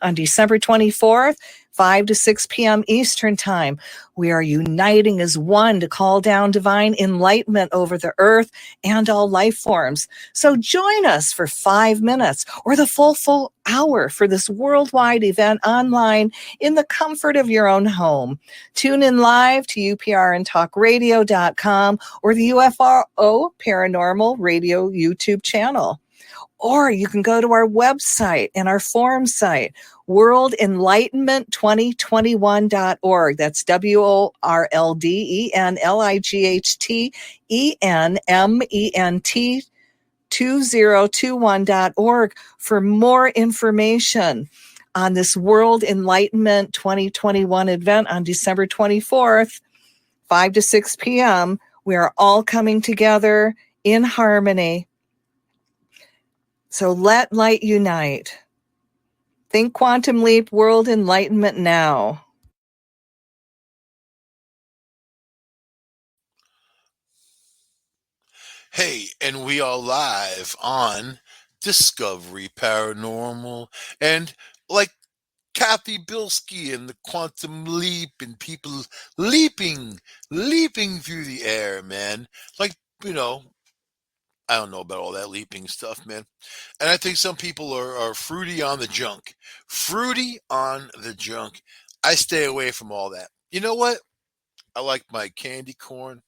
on December 24th, 5 to 6 p.m. Eastern Time. We are uniting as one to call down divine enlightenment over the earth and all life forms. So join us for 5 minutes or the full hour for this worldwide event online in the comfort of your own home. Tune in live to uprntalkradio.com or the UFRO Paranormal Radio YouTube channel. Or you can go to our website and our forum site, worldenlightenment2021.org. That's WORLDENLIGHTENMENT 2021.org for more information on this World Enlightenment 2021 event on December 24th, 5 to 6 p.m. We are all coming together in harmony. So let light unite. Think Quantum Leap World Enlightenment now. Hey, and we are live on Discovery Paranormal. And like Kathy Bilski and the Quantum Leap and people leaping through the air, man. Like, I don't know about all that leaping stuff, man. And I think some people are fruity on the junk. Fruity on the junk. I stay away from all that. You know what? I like my candy corn.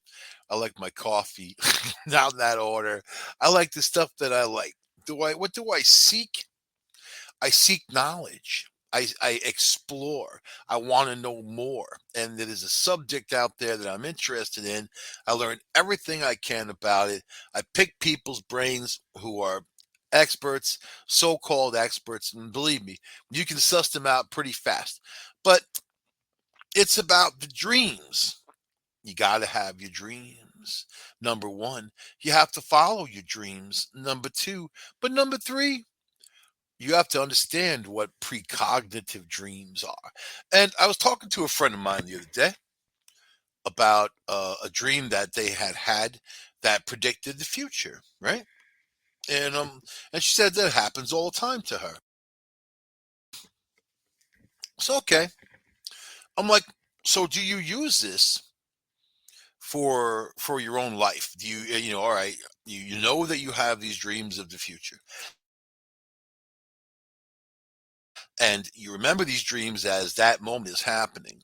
I like my coffee. Not in that order. I like the stuff that I like. What do I seek? I seek knowledge. I explore. I want to know more. And there is a subject out there that I'm interested in. I learn everything I can about it. I pick people's brains who are experts, so-called experts, and believe me, you can suss them out pretty fast. But it's about the dreams. You got to have your dreams. Number one, you have to follow your dreams. Number two, but number three, you have to understand what precognitive dreams are. And I was talking to a friend of mine the other day about a dream that they had that predicted the future, right? And she said that happens all the time to her. So okay, I'm like, so do you use this for your own life? Do you all right? You know that you have these dreams of the future, and you remember these dreams as that moment is happening,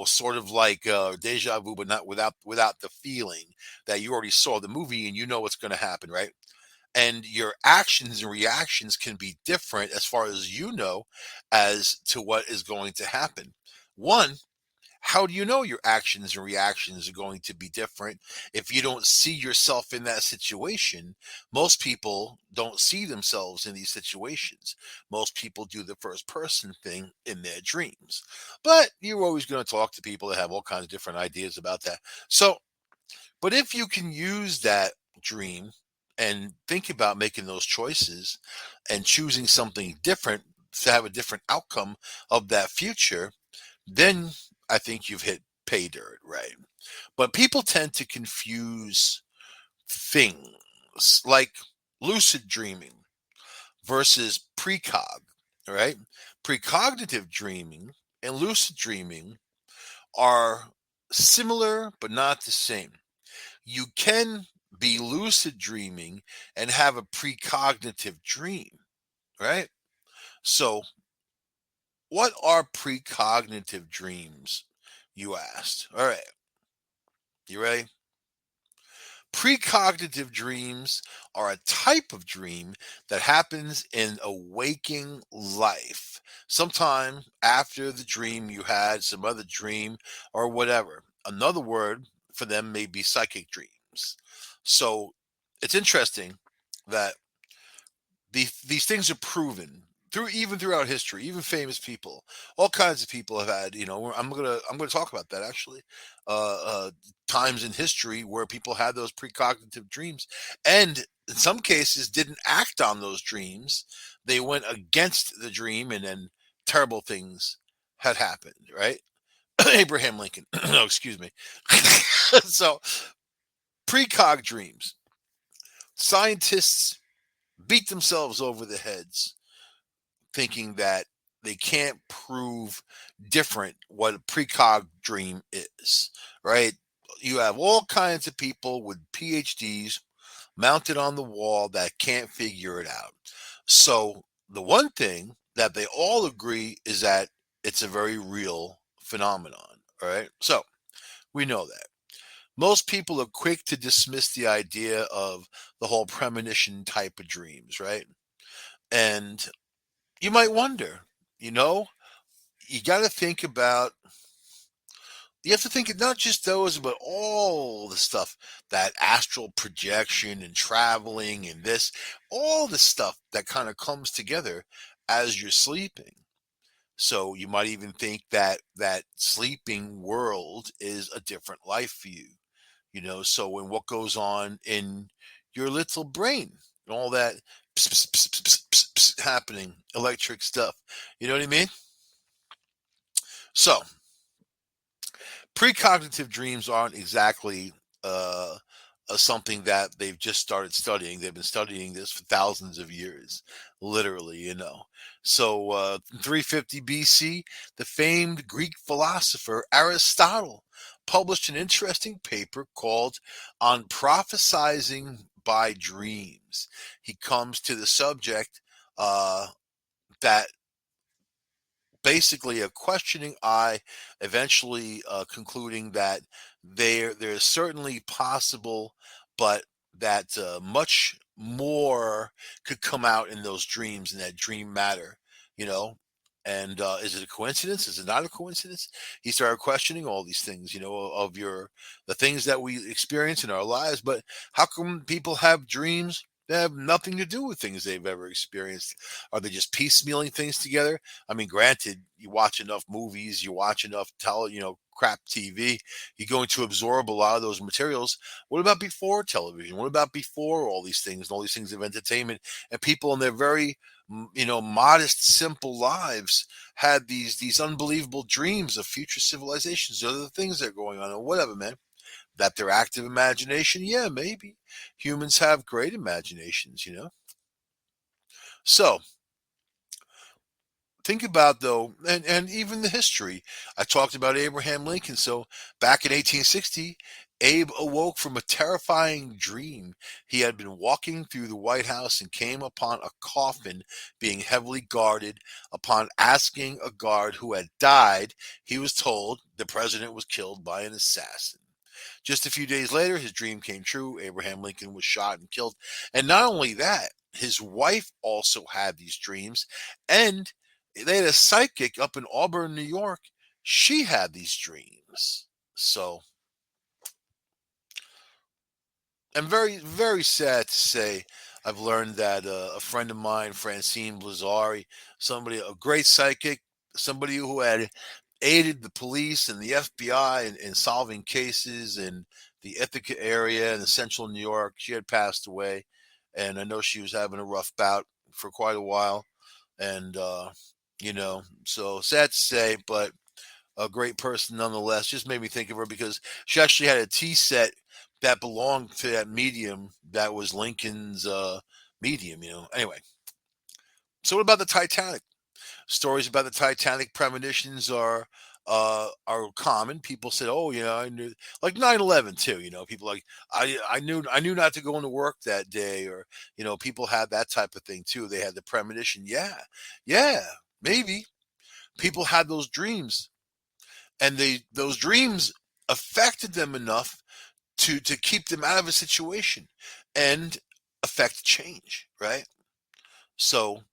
sort of like deja vu, but not without the feeling that you already saw the movie and you know what's going to happen, right? And your actions and reactions can be different as far as as to what is going to happen. One, how do you know your actions and reactions are going to be different if you don't see yourself in that situation? Most people don't see themselves in these situations. Most people do the first person thing in their dreams. But you're always going to talk to people that have all kinds of different ideas about that. So, but if you can use that dream and think about making those choices and choosing something different to have a different outcome of that future, then I think you've hit pay dirt, right? But people tend to confuse things like lucid dreaming versus precog, all right? Precognitive dreaming and lucid dreaming are similar but not the same. You can be lucid dreaming and have a precognitive dream, right? So, what are precognitive dreams? You asked. All right. You ready? Precognitive dreams are a type of dream that happens in a waking life. Sometime after the dream, you had some other dream or whatever. Another word for them may be psychic dreams. So it's interesting that these things are proven throughout history, even famous people, all kinds of people have had. I'm gonna talk about that actually. Times in history where people had those precognitive dreams, and in some cases didn't act on those dreams. They went against the dream, and then terrible things had happened. Right? Abraham Lincoln. No, excuse me. So precog dreams. Scientists beat themselves over the heads thinking that they can't prove different what a precog dream is, right? You have all kinds of people with PhDs mounted on the wall that can't figure it out. So the one thing that they all agree is that it's a very real phenomenon. All right. So we know that. Most people are quick to dismiss the idea of the whole premonition type of dreams, right? And you might wonder, you know, you got to think about, you have to think of not just those, but all the stuff, that astral projection and traveling and this, all the stuff that kind of comes together as you're sleeping. So you might even think that that sleeping world is a different life for you, So when what goes on in your little brain, all that happening, electric stuff, you know what I mean? So precognitive dreams aren't exactly uh, something that they've just started studying. They've been studying this for thousands of years, literally. So, 350 BC, the famed Greek philosopher Aristotle published an interesting paper called On Prophesizing by Dreams. He comes to the subject uh, that basically a questioning eye, eventually concluding that there's certainly possible, but that much more could come out in those dreams and that dream matter, you know. And is it a coincidence? Is it not a coincidence? He started questioning all these things, of the things that we experience in our lives. But how come people have dreams that have nothing to do with things they've ever experienced? Are they just piecemealing things together? I mean, granted, you watch enough movies, you watch enough crap TV, you're going to absorb a lot of those materials. What about before television? What about before all these things and all these things of entertainment, and people in their very modest, simple lives had these unbelievable dreams of future civilizations, other things that are going on, or whatever, man. That their active imagination, yeah, maybe humans have great imaginations. So think about though, and even the history. I talked about Abraham Lincoln. So back in 1860, Abe awoke from a terrifying dream. He had been walking through the White House and came upon a coffin being heavily guarded. Upon asking a guard who had died, he was told the president was killed by an assassin. Just a few days later, his dream came true. Abraham Lincoln was shot and killed. And not only that, his wife also had these dreams. And they had a psychic up in Auburn, New York. She had these dreams. So I'm very, very sad to say I've learned that a friend of mine, Francine Blazari, a great psychic, somebody who had aided the police and the FBI in solving cases in the Ithaca area in the central New York. She had passed away, and I know she was having a rough bout for quite a while. And, so sad to say, but a great person nonetheless. Just made me think of her because she actually had a tea set that belonged to that medium that was Lincoln's medium. Anyway, so what about the Titanic? Stories about the Titanic premonitions are common. People said, "Oh, I knew," like 9/11 too. People like I knew not to go into work that day, or people had that type of thing too. They had the premonition. Yeah, yeah, maybe people had those dreams, and those dreams affected them enough to keep them out of a situation and affect change, right? So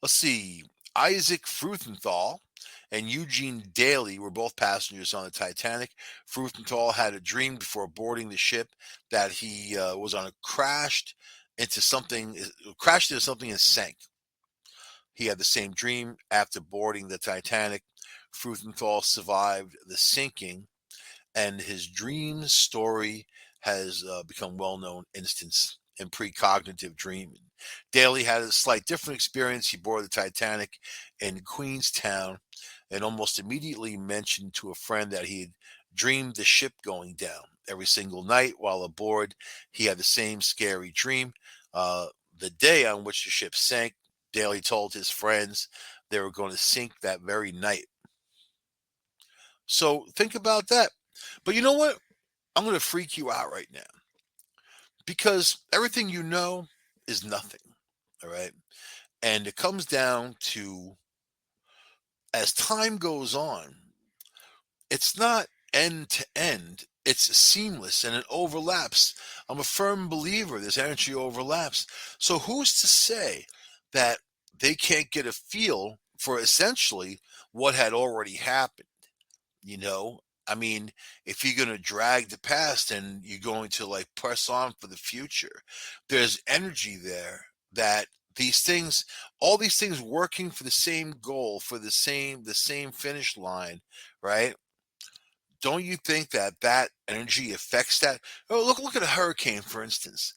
let's see. Isaac Fruthenthal and Eugene Daly were both passengers on the Titanic. Fruthenthal had a dream before boarding the ship that he was on a crashed into something and sank. He had the same dream after boarding the Titanic. Fruthenthal survived the sinking, and his dream story has become well-known instance in precognitive dreaming. Daly had a slight different experience. He boarded the Titanic in Queenstown and almost immediately mentioned to a friend that he had dreamed the ship going down. Every single night while aboard, he had the same scary dream. The day on which the ship sank, Daly told his friends they were going to sink that very night. So think about that. But you know what? I'm going to freak you out right now because everything you know is nothing. All right. And it comes down to, as time goes on, it's not end to end, it's seamless and it overlaps. I'm a firm believer this energy overlaps. So who's to say that they can't get a feel for essentially what had already happened? You know, I mean, if you're going to drag the past and you're going to like press on for the future, there's energy there that these things, all these things working for the same goal, for the same finish line, right? Don't you think that that energy affects that? Oh, look at a hurricane, for instance.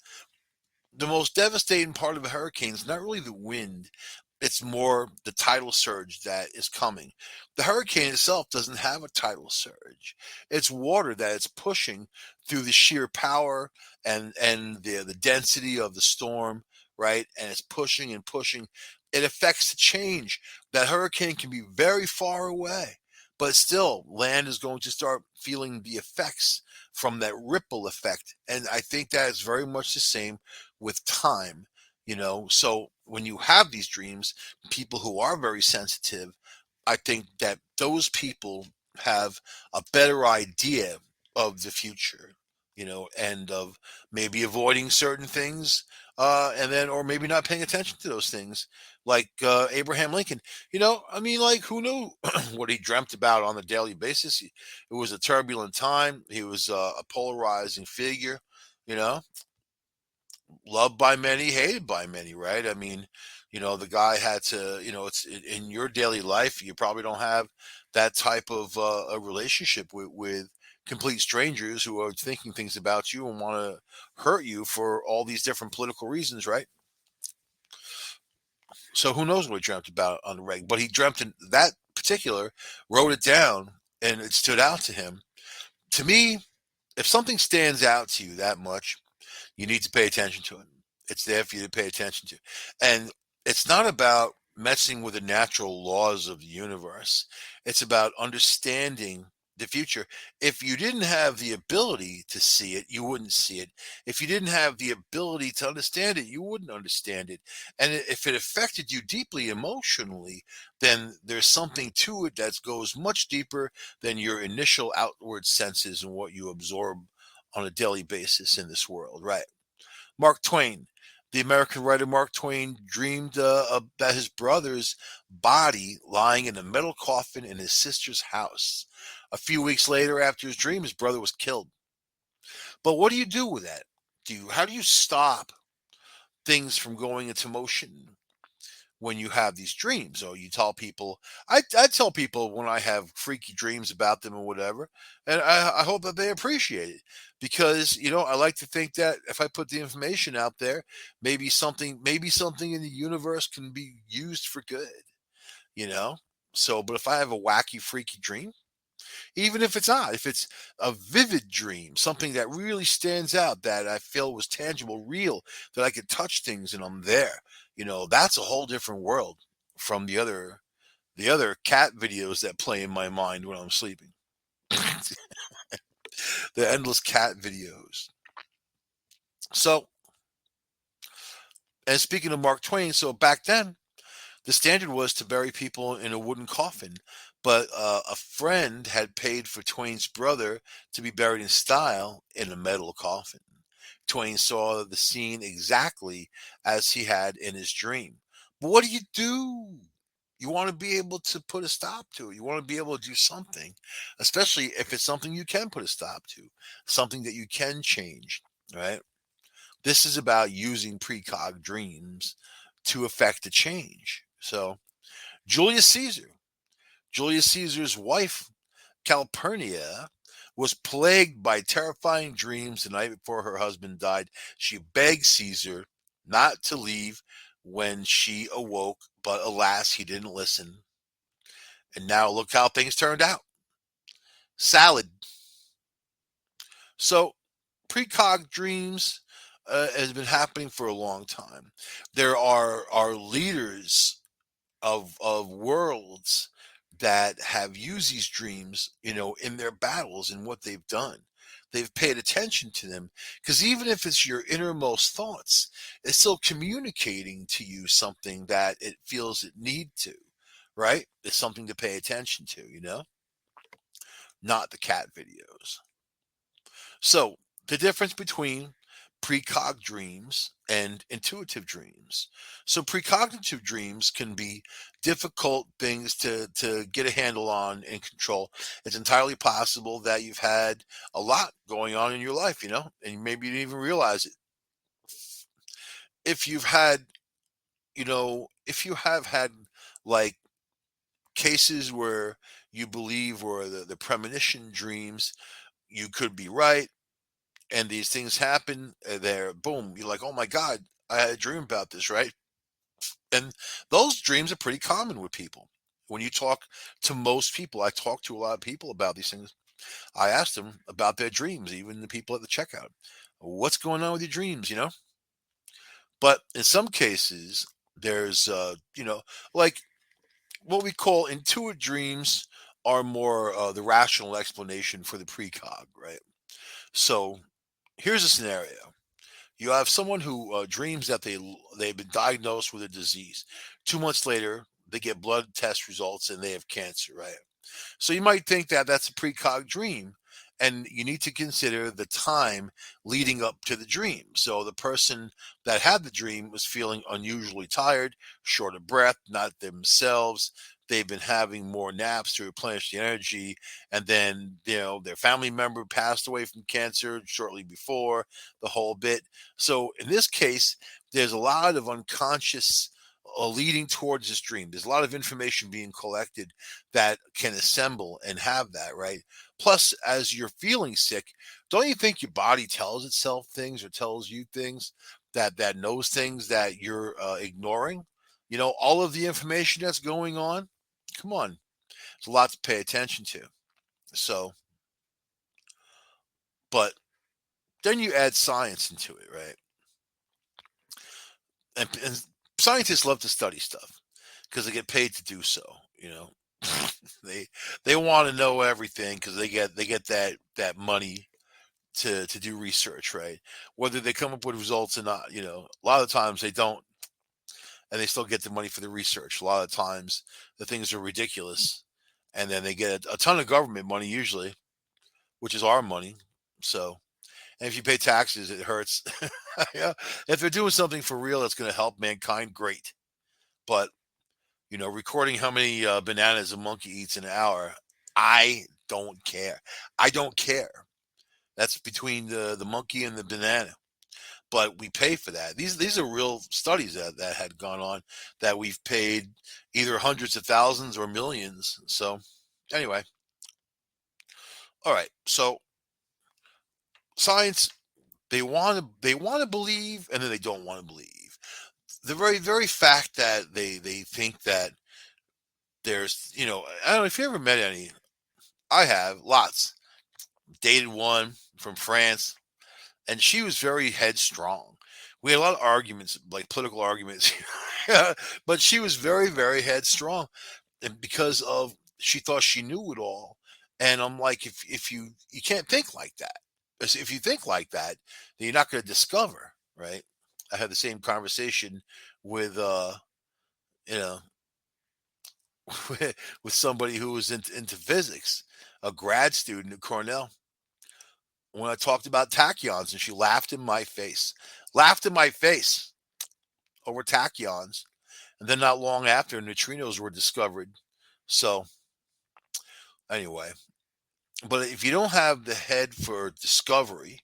The most devastating part of a hurricane is not really the wind, it's more the tidal surge that is coming. The hurricane itself doesn't have a tidal surge. It's water that it's pushing through the sheer power and the density of the storm, right? And it's pushing and pushing. It affects the change. That hurricane can be very far away, but still land is going to start feeling the effects from that ripple effect. And I think that is very much the same with time. So when you have these dreams, people who are very sensitive, I think that those people have a better idea of the future, and of maybe avoiding certain things, and then, or maybe not paying attention to those things, like Abraham Lincoln. I mean, like, who knew what he dreamt about on a daily basis? It was a turbulent time. He was a polarizing figure, you know, loved by many, hated by many, right? I mean, the guy had to, it's in your daily life, you probably don't have that type of a relationship with complete strangers who are thinking things about you and want to hurt you for all these different political reasons, right? So who knows what he dreamt about on the reg, but he dreamt in that particular, wrote it down, and it stood out to him. To me, if something stands out to you that much, you need to pay attention to it. It's there for you to pay attention to. And it's not about messing with the natural laws of the universe. It's about understanding the future. If you didn't have the ability to see it, you wouldn't see it. If you didn't have the ability to understand it, you wouldn't understand it. And if it affected you deeply emotionally, then there's something to it that goes much deeper than your initial outward senses and what you absorb on a daily basis in this world, right? Mark Twain, the American writer Mark Twain, dreamed about his brother's body lying in a metal coffin in his sister's house. A few weeks later, after his dream, his brother was killed. But what do you do with that? How do you stop things from going into motion when you have these dreams? Or you tell people, I tell people when I have freaky dreams about them or whatever, and I hope that they appreciate it, because I like to think that if I put the information out there, maybe something in the universe can be used for good, you know. So, but if I have a wacky, freaky dream, even if it's not, if it's a vivid dream, something that really stands out, that I feel was tangible, real, that I could touch things and I'm there, that's a whole different world from the other cat videos that play in my mind when I'm sleeping. The endless cat videos. So, and speaking of Mark Twain, so back then the standard was to bury people in a wooden coffin, but a friend had paid for Twain's brother to be buried in style in a metal coffin. Twain saw the scene exactly as he had in his dream. But what do you do? You want to be able to put a stop to it. You want to be able to do something, especially if it's something you can put a stop to, something that you can change, right? This is about using precog dreams to affect a change. So, Julius Caesar, Julius Caesar's wife, Calpurnia, was plagued by terrifying dreams the night before her husband died. She begged Caesar not to leave when she awoke, but alas, he didn't listen. And now look how things turned out. Salad. So, precog dreams has been happening for a long time. There are leaders of worlds that have used these dreams, in their battles and what they've done. They've paid attention to them because even if it's your innermost thoughts, it's still communicating to you something that it feels it need to, right? It's something to pay attention to, not the cat videos. So, the difference between precog dreams and intuitive dreams. So, precognitive dreams can be difficult things to get a handle on and control. It's entirely possible that you've had a lot going on in your life, and maybe you didn't even realize it. If you've had, if you have had like cases where you believe were the premonition dreams, you could be right, and these things happen, there, boom, you're like, oh my God, I had a dream about this, right? And those dreams are pretty common with people. When you talk to most people, I talk to a lot of people about these things. I ask them about their dreams, even the people at the checkout. What's going on with your dreams? But in some cases, there's, like what we call intuitive dreams are more the rational explanation for the precog, right? So here's a scenario. You have someone who dreams that they've been diagnosed with a disease. 2 months later, they get blood test results and they have cancer, right? So you might think that that's a precog dream, and you need to consider the time leading up to the dream. So the person that had the dream was feeling unusually tired, short of breath, not themselves. They've been having more naps to replenish the energy, and then their family member passed away from cancer shortly before, the whole bit. So in this case, there's a lot of unconscious leading towards this dream. There's a lot of information being collected that can assemble and have that, right? Plus, as you're feeling sick, don't you think your body tells itself things or tells you things that knows things that you're ignoring? All of the information that's going on. Come on, there's a lot to pay attention to. So, but then you add science into it, right? And scientists love to study stuff because they get paid to do so. You know, they they want to know everything because they get that money to do research, right? Whether they come up with results or not, a lot of times they don't, and they still get the money for the research. A lot of times the things are ridiculous, and then they get a ton of government money usually, which is our money. So, and if you pay taxes, it hurts. Yeah, if they're doing something for real that's going to help mankind, great. But recording how many bananas a monkey eats in an hour, I don't care. I don't care. That's between the monkey and the banana. But we pay for that. These are real studies that had gone on that we've paid either hundreds of thousands or millions. So anyway, all right. So science, they want to believe, and then they don't want to believe. The very fact that they think that there's, I don't know if you ever met any. I have lots. Dated one from France, and she was very headstrong. We had a lot of arguments, like political arguments, but she was very, very headstrong, and because of she thought she knew it all. And I'm like, if you can't think like that. If you think like that, then you're not going to discover, right? I had the same conversation with you know with somebody who was into physics, a grad student at Cornell, when I talked about tachyons, and she laughed in my face over tachyons. And then not long after, neutrinos were discovered. So anyway, but if you don't have the head for discovery,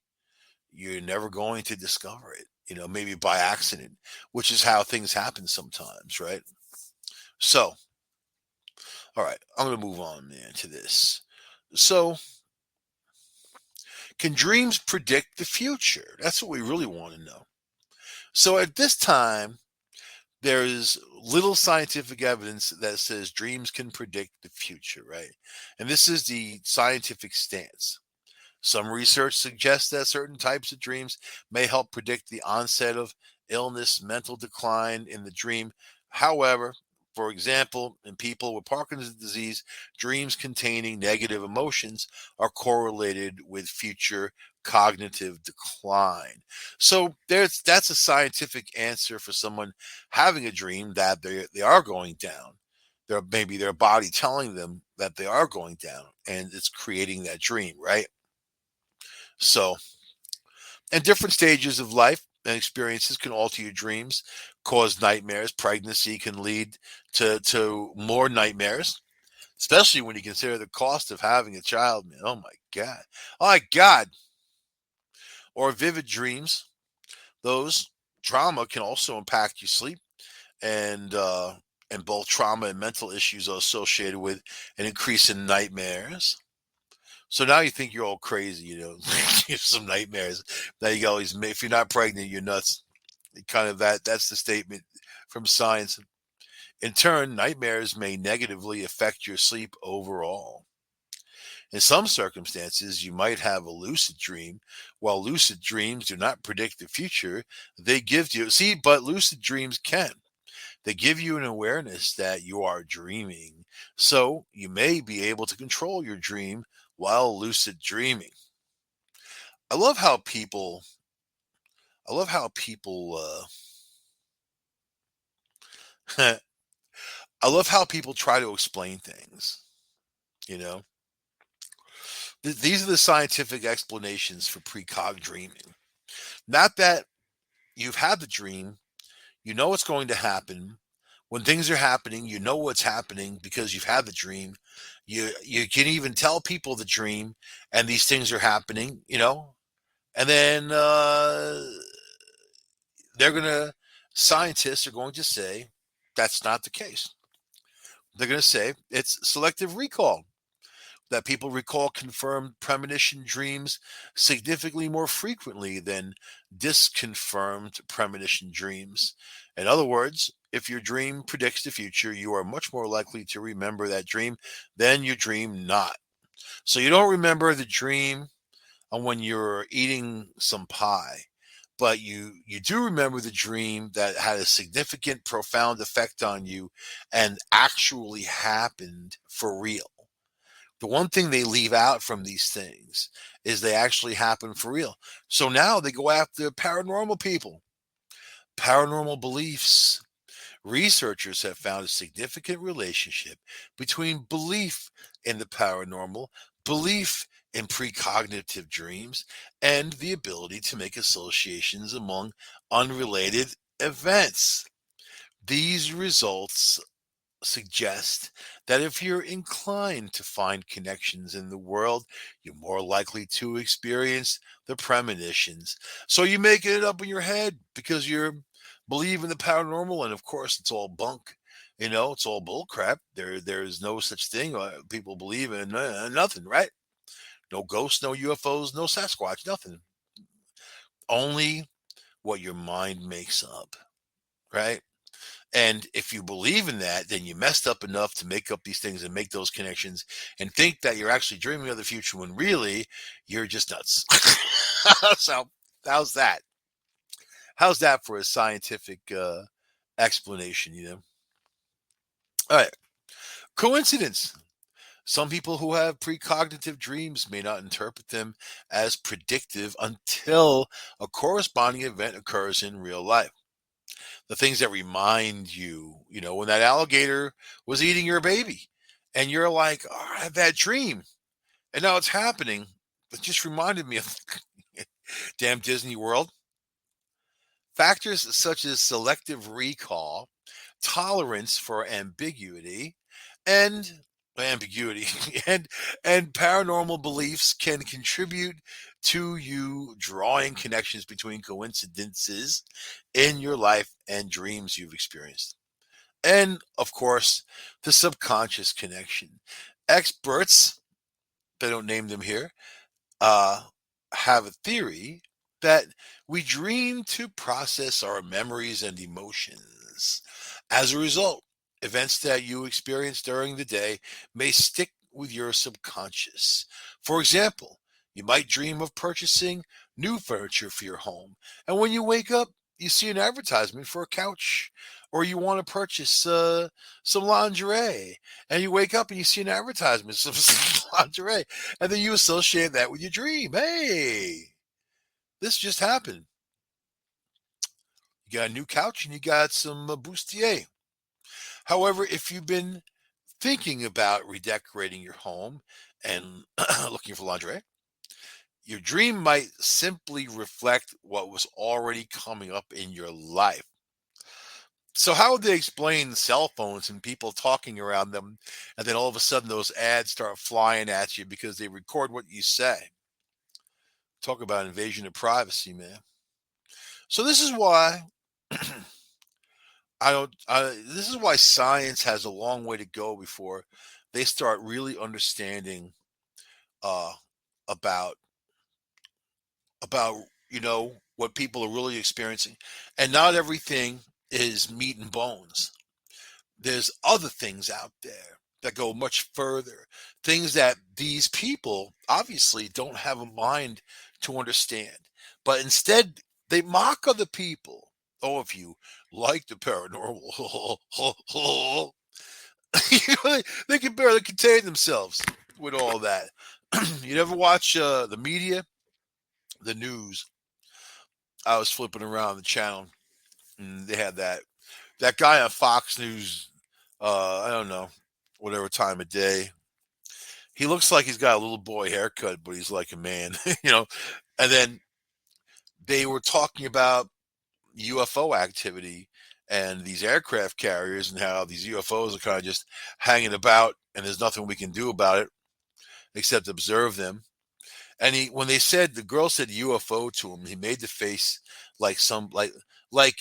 you're never going to discover it. Maybe by accident, which is how things happen sometimes, right? So, all right, I'm going to move on, man, to this. So, can dreams predict the future? That's what we really want to know. So, at this time, there is little scientific evidence that says dreams can predict the future, right? And this is the scientific stance. Some research suggests that certain types of dreams may help predict the onset of illness, mental decline in the dream. However, For example, in people with Parkinson's disease, dreams containing negative emotions are correlated with future cognitive decline. So that's a scientific answer for someone having a dream that they are going down. Maybe their body telling them that they are going down, and it's creating that dream, right? So, and different stages of life and experiences can alter your dreams, cause nightmares. Pregnancy can lead to more nightmares, especially when you consider the cost of having a child, man. Oh my God. Oh my God. Or vivid dreams. Those trauma can also impact your sleep, and both trauma and mental issues are associated with an increase in nightmares. So now you think you're all crazy, you have some nightmares. Now you always, if you're not pregnant, you're nuts. Kind of that's the statement from science. In turn, nightmares may negatively affect your sleep overall. In some circumstances, you might have a lucid dream. While lucid dreams do not predict the future, they give you, see, but lucid dreams can. They give you an awareness that you are dreaming. So you may be able to control your dream while lucid dreaming. I love how people, I love how people, I love how people try to explain things, you know? These are the scientific explanations for precog dreaming. Not that you've had the dream, you know what's going to happen. When things are happening, you know what's happening because you've had the dream. You can even tell people the dream, and these things are happening, and then they're gonna scientists are going to say that's not the case. They're going to say it's selective recall, that people recall confirmed premonition dreams significantly more frequently than disconfirmed premonition dreams. In other words, if your dream predicts the future, you are much more likely to remember that dream than your dream not. So you don't remember the dream on when you're eating some pie, but you do remember the dream that had a significant, profound effect on you and actually happened for real. The one thing they leave out from these things is they actually happen for real. So now they go after paranormal people, paranormal beliefs. Researchers have found a significant relationship between belief in the paranormal, belief in precognitive dreams, and the ability to make associations among unrelated events. These results suggest that if you're inclined to find connections in the world, you're more likely to experience the premonitions. So you make it up in your head because you believe in the paranormal, and of course, it's all bunk. It's all bullcrap. There's no such thing. People believe in nothing, right? No ghosts, no UFOs, no Sasquatch, nothing. Only what your mind makes up, right? And if you believe in that, then you messed up enough to make up these things and make those connections and think that you're actually dreaming of the future when really you're just nuts. So, how's that? How's that for a scientific explanation? All right. Coincidence. Some people who have precognitive dreams may not interpret them as predictive until a corresponding event occurs in real life. The things that remind you, when that alligator was eating your baby, and you're like, oh, I had that dream, and now it's happening. It just reminded me of damn Disney World. Factors such as selective recall, tolerance for and ambiguity and paranormal beliefs can contribute to you drawing connections between coincidences in your life and dreams you've experienced. And of course, the subconscious connection. Experts, they don't name them here, uh, have a theory that we dream to process our memories and emotions. As a result, events that you experience during the day may stick with your subconscious. For example, you might dream of purchasing new furniture for your home, and when you wake up, you see an advertisement for a couch, or you want to purchase some lingerie, and you wake up and you see an advertisement for some lingerie, and then you associate that with your dream. Hey, this just happened. You got a new couch and you got some bustier. However, if you've been thinking about redecorating your home and looking for lingerie, your dream might simply reflect what was already coming up in your life. So, how would they explain cell phones and people talking around them, and then all of a sudden those ads start flying at you because they record what you say? Talk about invasion of privacy, man. So, this is why I don't. This is why science has a long way to go before they start really understanding uh, about about what people are really experiencing, and not everything is meat and bones. There's other things out there that go much further, things that these people obviously don't have a mind to understand, but instead they mock other people. Oh, if you like the paranormal, they can barely contain themselves with all that. You never watch the media, the news. I was flipping around the channel, and they had that guy on Fox News. I don't know, whatever time of day. He looks like he's got a little boy haircut, but he's like a man, you know. And then they were talking about UFO activity and these aircraft carriers and how these UFOs are kind of just hanging about, and there's nothing we can do about it except observe them. And when they said, the girl said UFO to him, he made the face like like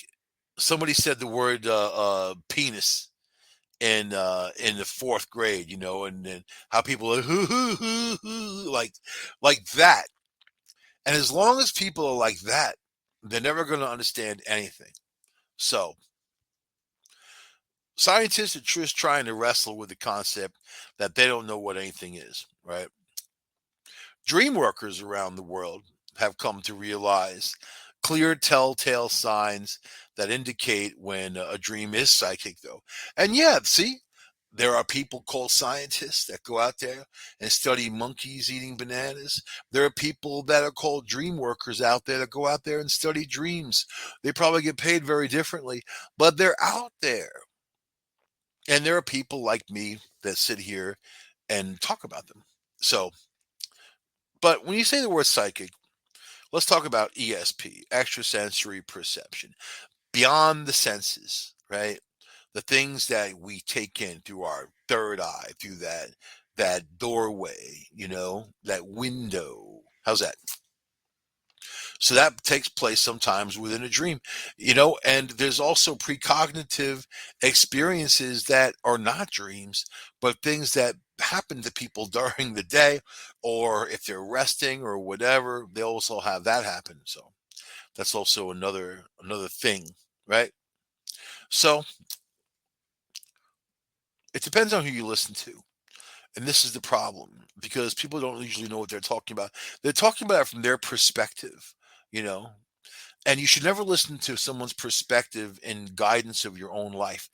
somebody said the word penis in the fourth grade, and how people are hoo, hoo, hoo, hoo, like that. And as long as people are like that, they're never going to understand anything. So scientists are just trying to wrestle with the concept that they don't know what anything is, right? Dream workers around the world have come to realize clear telltale signs that indicate when a dream is psychic, though. And yeah, see, there are people called scientists that go out there and study monkeys eating bananas. There are people that are called dream workers out there that go out there and study dreams. They probably get paid very differently, but they're out there. And there are people like me that sit here and talk about them. So, but when you say the word psychic, let's talk about ESP, extrasensory perception, beyond the senses, right? The things that we take in through our third eye, through that doorway, that window. How's that? So that takes place sometimes within a dream, and there's also precognitive experiences that are not dreams, but things that happen to people during the day, or if they're resting or whatever, they also have that happen. So that's also another thing, right? So it depends on who you listen to. And this is the problem, because people don't usually know what they're talking about. They're talking about it from their perspective, you know. And you should never listen to someone's perspective and guidance of your own life.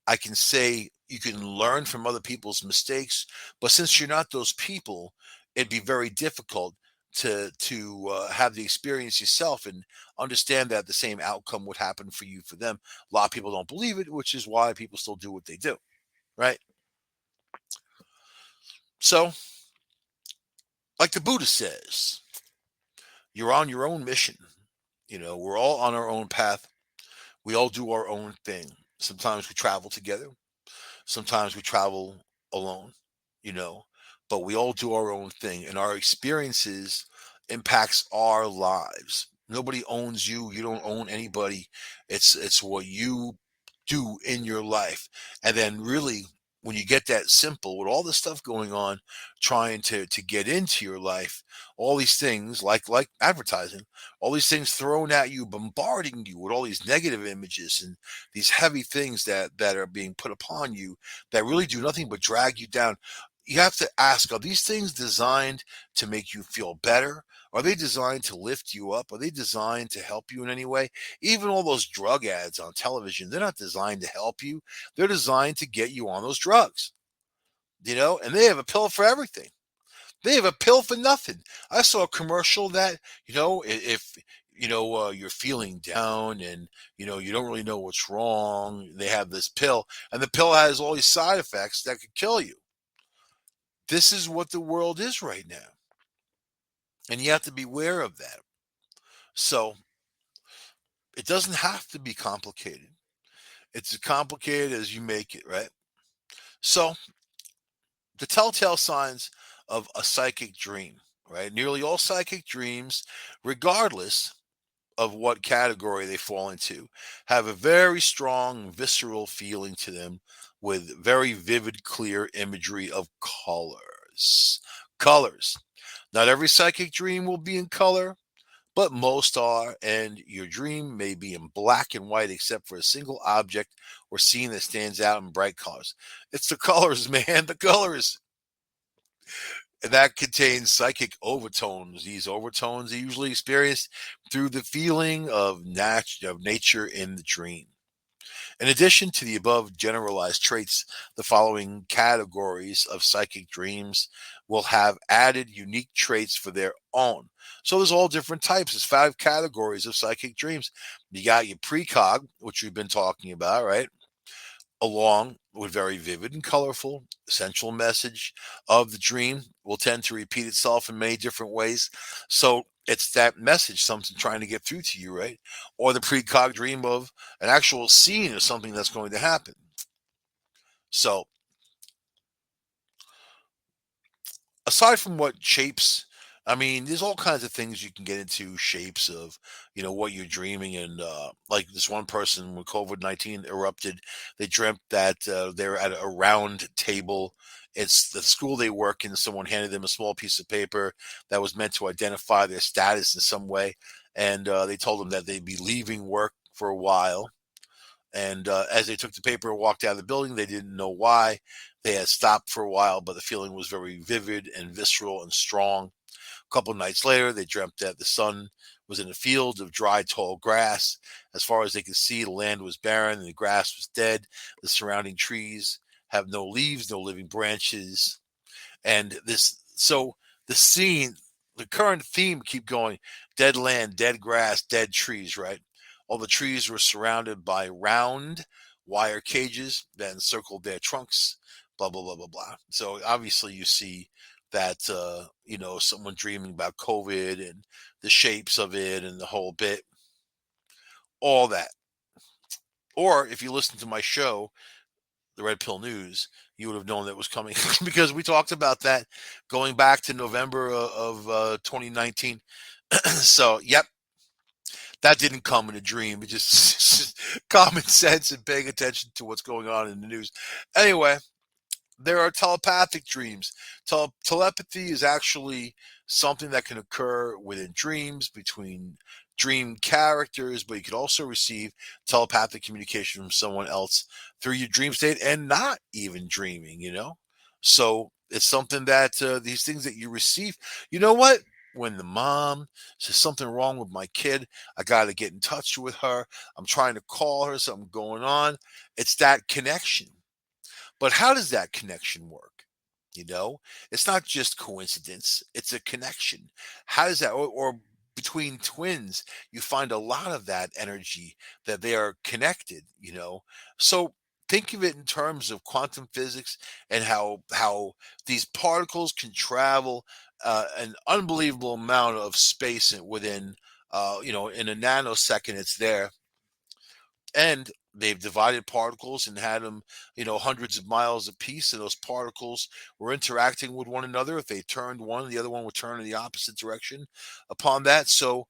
I can say you can learn from other people's mistakes, but since you're not those people, it'd be very difficult to have the experience yourself and understand that the same outcome would happen for you for them. A lot of people don't believe it, which is why people still do what they do, right? So, like the Buddha says, you're on your own mission. We're all on our own path. We all do our own thing. Sometimes we travel together. Sometimes we travel alone, you know, but we all do our own thing, and our experiences impacts our lives. Nobody owns you. You don't own anybody. It's what you do in your life. And then really, when you get that simple with all the stuff going on, trying to get into your life, all these things like advertising, all these things thrown at you, bombarding you with all these negative images and these heavy things that are being put upon you, that really do nothing but drag you down. You have to ask, are these things designed to make you feel better? Are they designed to lift you up? Are they designed to help you in any way? Even all those drug ads on television, they're not designed to help you. They're designed to get you on those drugs, and they have a pill for everything. They have a pill for nothing. I saw a commercial that, if you're feeling down and you don't really know what's wrong, they have this pill, and the pill has all these side effects that could kill you. This is what the world is right now, and you have to be aware of that. So it doesn't have to be complicated. It's as complicated as you make it, right? So the telltale signs of a psychic dream, right? Nearly all psychic dreams, regardless of what category they fall into, have a very strong visceral feeling to them with very vivid, clear imagery of colors. Colors. Not every psychic dream will be in color, but most are, and your dream may be in black and white except for a single object or scene that stands out in bright colors. It's the colors, man, the colors. And that contains psychic overtones. These overtones are usually experienced through the feeling of nature in the dream. In addition to the above generalized traits, the following categories of psychic dreams will have added unique traits for their own. So there's all different types. There's 5 categories of psychic dreams. You got your precog, which we've been talking about, right? Along with very vivid and colorful central message of the dream will tend to repeat itself in many different ways. So it's that message, something trying to get through to you, right? Or the precog dream of an actual scene of something that's going to happen. So aside from what shapes, I mean, there's all kinds of things you can get into shapes of, what you're dreaming. And like this one person, when COVID-19 erupted, they dreamt that they're at a round table. It's the school they work in. Someone handed them a small piece of paper that was meant to identify their status in some way. And they told them that they'd be leaving work for a while. And as they took the paper and walked out of the building, they didn't know why. They had stopped for a while, but the feeling was very vivid and visceral and strong. A couple of nights later, they dreamt that the sun was in a field of dry, tall grass. As far as they could see, the land was barren and the grass was dead. The surrounding trees have no leaves, no living branches. And so the scene, the current theme keep going: dead land, dead grass, dead trees, right? All the trees were surrounded by round wire cages that encircled their trunks, blah, blah, blah, blah, blah. So obviously you see that, someone dreaming about COVID and the shapes of it and the whole bit, all that. Or if you listen to my show, the Red Pill News, you would have known that was coming because we talked about that going back to November of 2019. So, yep, that didn't come in a dream. It just common sense and paying attention to what's going on in the news. Anyway, there are telepathic dreams. Telepathy is actually something that can occur within dreams between dream characters, but you could also receive telepathic communication from someone else through your dream state and not even dreaming. So it's something that these things that you receive, you know what? When the mom says something wrong with my kid, I got to get in touch with her. I'm trying to call her, something going on. It's that connection. But how does that connection work? It's not just coincidence, it's a connection. How does that, or between twins, you find a lot of that energy that they are connected. So think of it in terms of quantum physics and how these particles can travel an unbelievable amount of space within, in a nanosecond, it's there. And they've divided particles and had them, hundreds of miles apiece, and those particles were interacting with one another. If they turned one, the other one would turn in the opposite direction upon that. So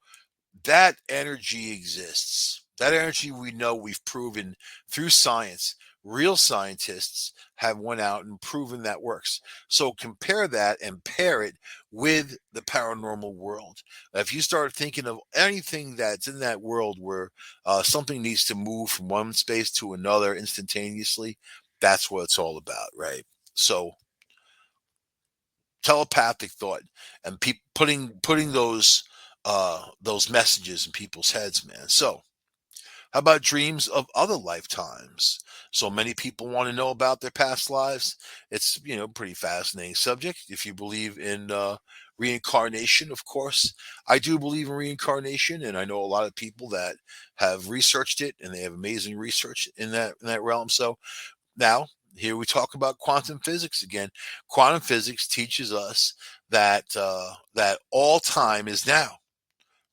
that energy exists. That energy, we know, we've proven through science. Real scientists have went out and proven that works. So compare that and pair it with the paranormal world. If you start thinking of anything that's in that world where something needs to move from one space to another instantaneously, that's what it's all about, right? So telepathic thought and putting those those messages in people's heads, man. So, how about dreams of other lifetimes? So many people want to know about their past lives. It's, pretty fascinating subject. If you believe in reincarnation, of course, I do believe in reincarnation, and I know a lot of people that have researched it, and they have amazing research in that realm. So now, here we talk about quantum physics again. Quantum physics teaches us that all time is now,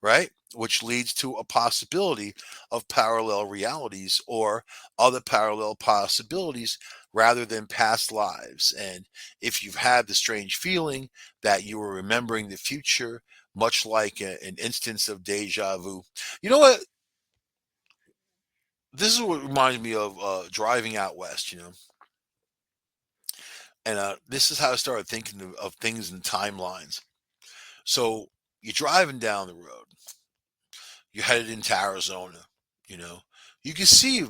right? Which leads to a possibility of parallel realities or other parallel possibilities rather than past lives. And if you've had the strange feeling that you were remembering the future, much like an instance of deja vu, you know what? This is what reminds me of driving out west, and this is how I started thinking of things in timelines. So you're driving down the road, you're headed into Arizona, you know, you can see,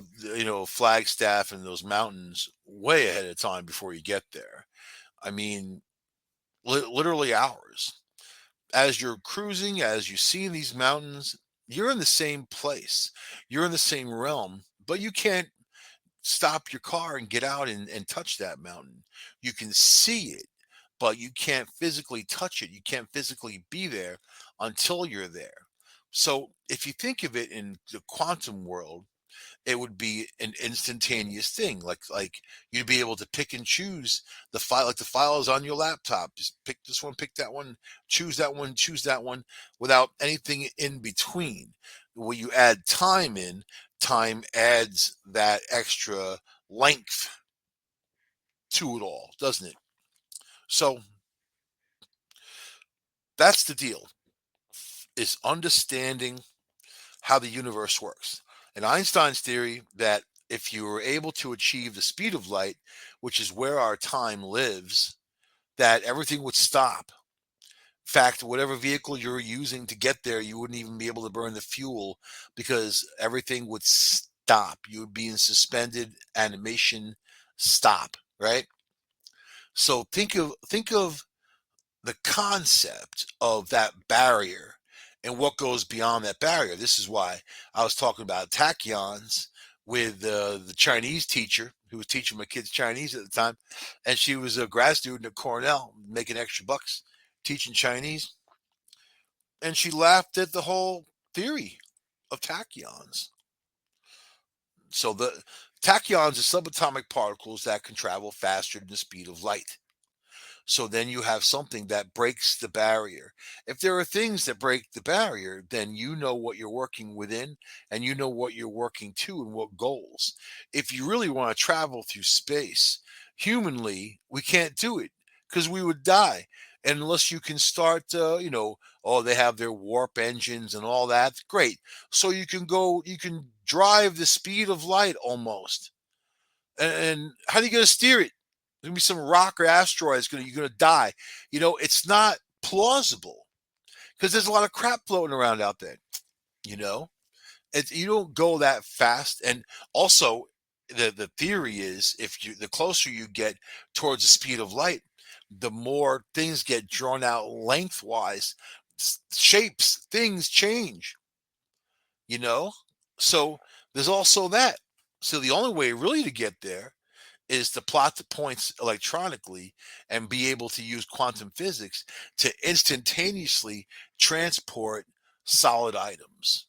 Flagstaff and those mountains way ahead of time before you get there. I mean, literally hours. As you're cruising, as you see these mountains, you're in the same place, you're in the same realm, but you can't stop your car and get out and touch that mountain. You can see it, but you can't physically touch it. You can't physically be there until you're there. So if you think of it in the quantum world, it would be an instantaneous thing. Like you'd be able to pick and choose the file, like the files on your laptop. Just pick this one, pick that one, choose that one, without anything in between. When you add time in, time adds that extra length to it all, doesn't it? So that's the deal, is understanding how the universe works. And Einstein's theory that if you were able to achieve the speed of light, which is where our time lives, that everything would stop. In fact, whatever vehicle you're using to get there, you wouldn't even be able to burn the fuel because everything would stop. You would be in suspended animation stop, right? So think of the concept of that barrier and what goes beyond that barrier. This is why I was talking about tachyons with the Chinese teacher who was teaching my kids Chinese at the time, and she was a grad student at Cornell making extra bucks teaching Chinese, and she laughed at the whole theory of tachyons. So the tachyons are subatomic particles that can travel faster than the speed of light. So then you have something that breaks the barrier. If there are things that break the barrier, then you know what you're working within and you know what you're working to and what goals. If you really want to travel through space, humanly, we can't do it because we would die. And unless you can start, oh, they have their warp engines and all that. Great. So you can drive the speed of light almost. And how are you going to steer it? There's gonna be some rock or asteroid. You're gonna die. It's not plausible because there's a lot of crap floating around out there. You know, you don't go that fast. And also, the theory is the closer you get towards the speed of light, the more things get drawn out lengthwise. Shapes, things change. You know, so there's also that. So the only way really to get there is to plot the points electronically and be able to use quantum physics to instantaneously transport solid items,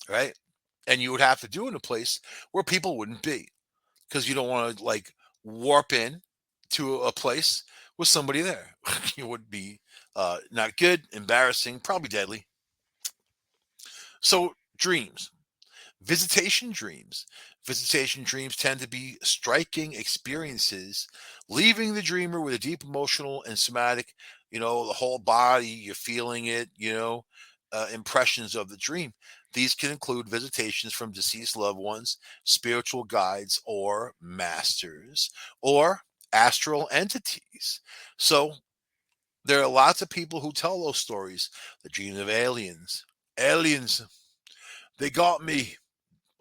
right? And you would have to do it in a place where people wouldn't be because you don't want to like warp in to a place with somebody there. It would be not good, embarrassing, probably deadly. So, dreams. Visitation dreams. Visitation dreams tend to be striking experiences, leaving the dreamer with a deep emotional and somatic, the whole body, you're feeling it, impressions of the dream. These can include visitations from deceased loved ones, spiritual guides, or masters, or astral entities. So there are lots of people who tell those stories. The dreams of aliens. Aliens, they got me.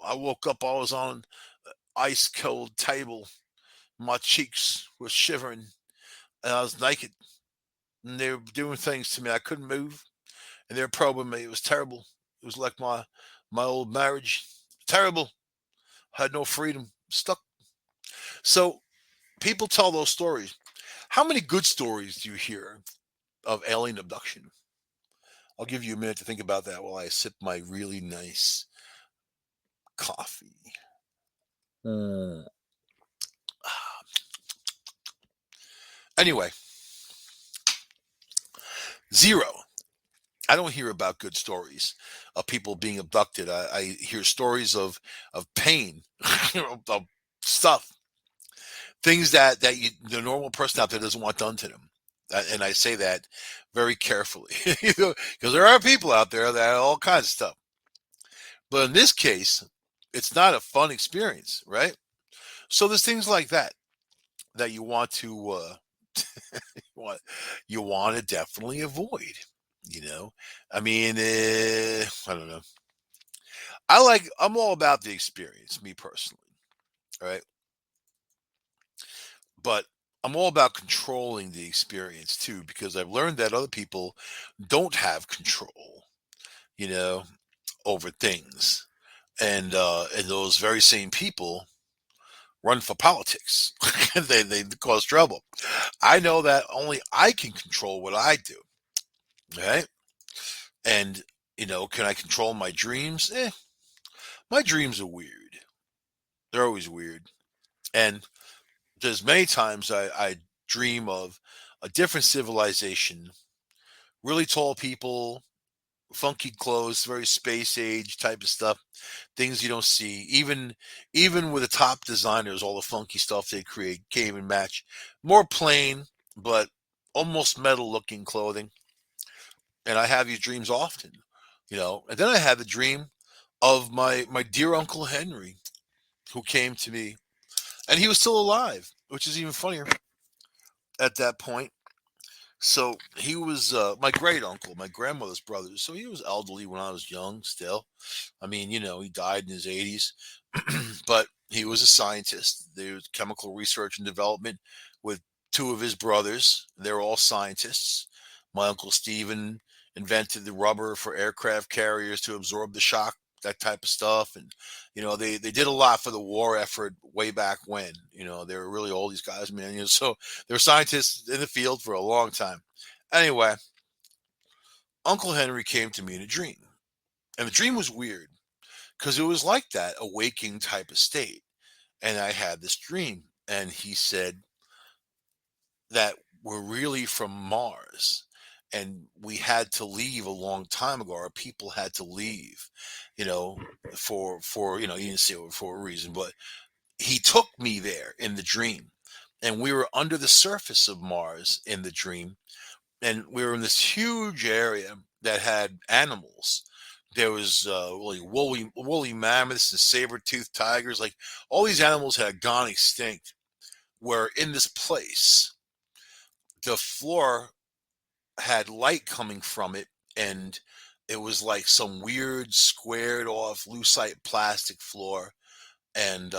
I woke up, I was on an ice cold table. My cheeks were shivering and I was naked. And they were doing things to me. I couldn't move. and they're probing me. It was terrible. It was like my old marriage. Terrible. Had no freedom. Stuck. So people tell those stories. How many good stories do you hear of alien abduction? I'll give you a minute to think about that while I sip my really nice coffee. Mm. Anyway, zero. I don't hear about good stories of people being abducted. I hear stories of pain, of stuff, things that the normal person out there doesn't want done to them. And I say that very carefully, because there are people out there that have all kinds of stuff. But in this case, it's not a fun experience, right? So there's things like that you want to want you want to definitely avoid. You know, I mean, I don't know. I'm all about the experience, me personally, right? But I'm all about controlling the experience too, because I've learned that other people don't have control, you know, over things, and those very same people run for politics. They cause trouble. I know that only I can control what I do, right? And can I control my dreams? My dreams are weird. They're always weird, and there's many times I dream of a different civilization, really tall people, funky clothes, very space age type of stuff, things you don't see. Even with the top designers, all the funky stuff they create can't even match. More plain, but almost metal looking clothing. And I have these dreams often, And then I had the dream of my dear Uncle Henry, who came to me, and he was still alive, which is even funnier at that point. So he was my great uncle, my grandmother's brother. So he was elderly when I was young still. I mean, he died in his 80s, but he was a scientist. There was chemical research and development with two of his brothers. They're all scientists. My uncle Stephen invented the rubber for aircraft carriers to absorb the shock, that type of stuff. And, they did a lot for the war effort way back when. They were really old, these guys, man. So they're scientists in the field for a long time. Anyway, Uncle Henry came to me in a dream. And the dream was weird because it was like that, a waking type of state. And I had this dream, and he said that we're really from Mars, and we had to leave a long time ago. Our people had to leave, you know, for you didn't see it for a reason, but he took me there in the dream, and we were under the surface of Mars in the dream, and we were in this huge area that had animals. There was like woolly mammoths and saber-toothed tigers. Like all these animals had gone extinct. Where in this place, the floor had light coming from it, and it was like some weird squared off lucite plastic floor, and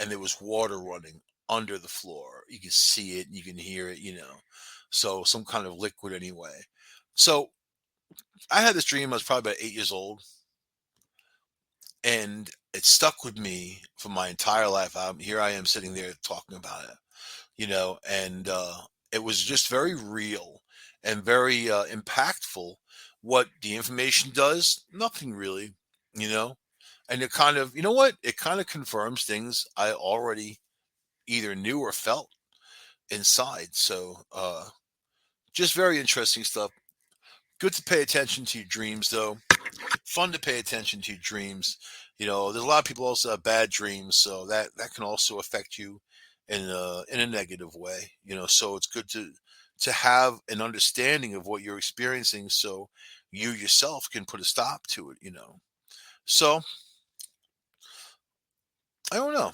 there was water running under the floor. You can see it, you can hear it. So some kind of liquid anyway. So I had this dream. I was probably about 8 years old, and it stuck with me for my entire life. Here I am sitting there talking about it, and it was just very real and very impactful. What the information does, nothing really, you know, and it kind of, what? It kind of confirms things I already either knew or felt inside. So, just very interesting stuff. Good to pay attention to your dreams, though. Fun to pay attention to your dreams. There's a lot of people also have bad dreams, so that can also affect you in a negative way. So it's good to have an understanding of what you're experiencing, so you yourself can put a stop to it. So I don't know.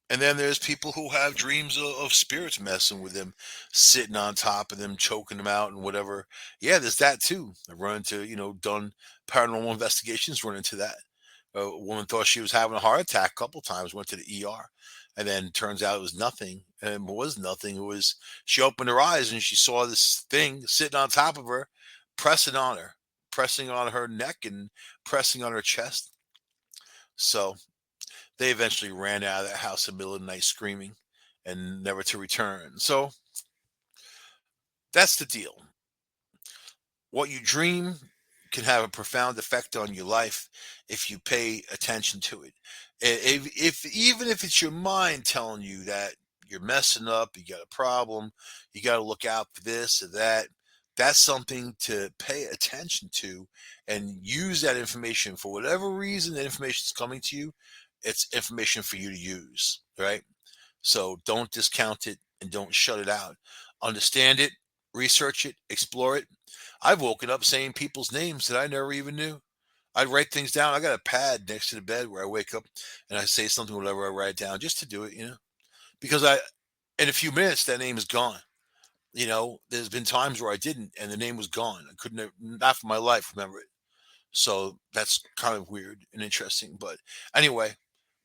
And then there's people who have dreams of spirits messing with them, sitting on top of them, choking them out, and whatever. Yeah, there's that too. I've run into, done paranormal investigations, run into that. A woman thought she was having a heart attack a couple times, went to the ER, and then turns out it was nothing. And it was nothing. It was, she opened her eyes and she saw this thing sitting on top of her, pressing on her. pressing on her neck and pressing on her chest. So they eventually ran out of that house in the middle of the night screaming and never to return. So that's the deal. What you dream can have a profound effect on your life if you pay attention to it. If even if it's your mind telling you that you're messing up, you got a problem, you got to look out for this or that, that's something to pay attention to and use that information for whatever reason that information is coming to you. It's information for you to use, right? So don't discount it and don't shut it out. Understand it, research it, explore it. I've woken up saying people's names that I never even knew. I'd write things down. I got a pad next to the bed where I wake up and I say something, whatever I write down, just to do it, because in a few minutes, that name is gone. There's been times where I didn't, and the name was gone. I couldn't, not for my life, remember it. So that's kind of weird and interesting. But anyway,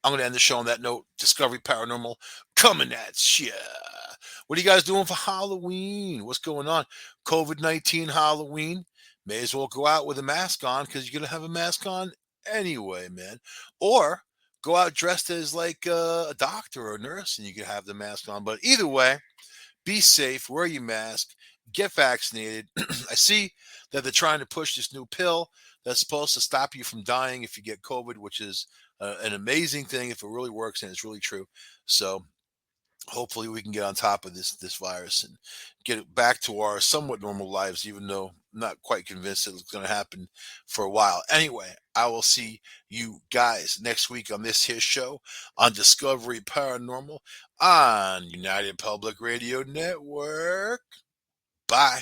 I'm going to end the show on that note. Discovery Paranormal coming at ya. What are you guys doing for Halloween? What's going on? COVID-19 Halloween. May as well go out with a mask on because you're going to have a mask on anyway, man. Or go out dressed as like a doctor or a nurse and you can have the mask on. But either way, be safe, wear your mask, get vaccinated. I see that they're trying to push this new pill that's supposed to stop you from dying if you get COVID, which is an amazing thing if it really works and it's really true. So hopefully we can get on top of this virus and get it back to our somewhat normal lives, even though I'm not quite convinced that it's going to happen for a while. Anyway, I will see you guys next week on this here show on Discovery Paranormal on United Public Radio Network. Bye.